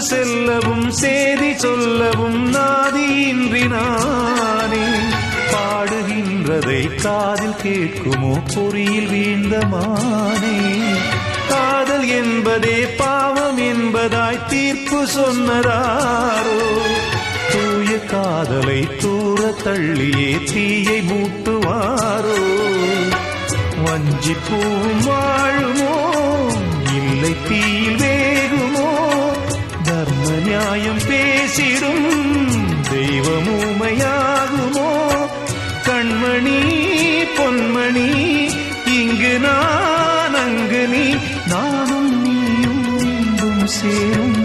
செல்லவும் சேதி சொல்லவும் நாதியின்றி நானே பாடுகின்றதை காதில் கேட்குமோ பொறியில் வீழ்ந்த மானே காதல் என்பதே பாவம் என்பதாய் தீர்ப்பு சொன்னதாரோ தூய காதலை தூர தள்ளியே தீயை மூட்டுவாரோ வஞ்சிப்பூவும் வாழுமோ இல்லை தீயில் வேகுமோ தர்ம நியாயம் பேசிடும் தெய்வமுமையாகுமோ கண்மணி பொன்மணி இங்கு நான் அங்கு நீ நானும் நீயும் சேரும்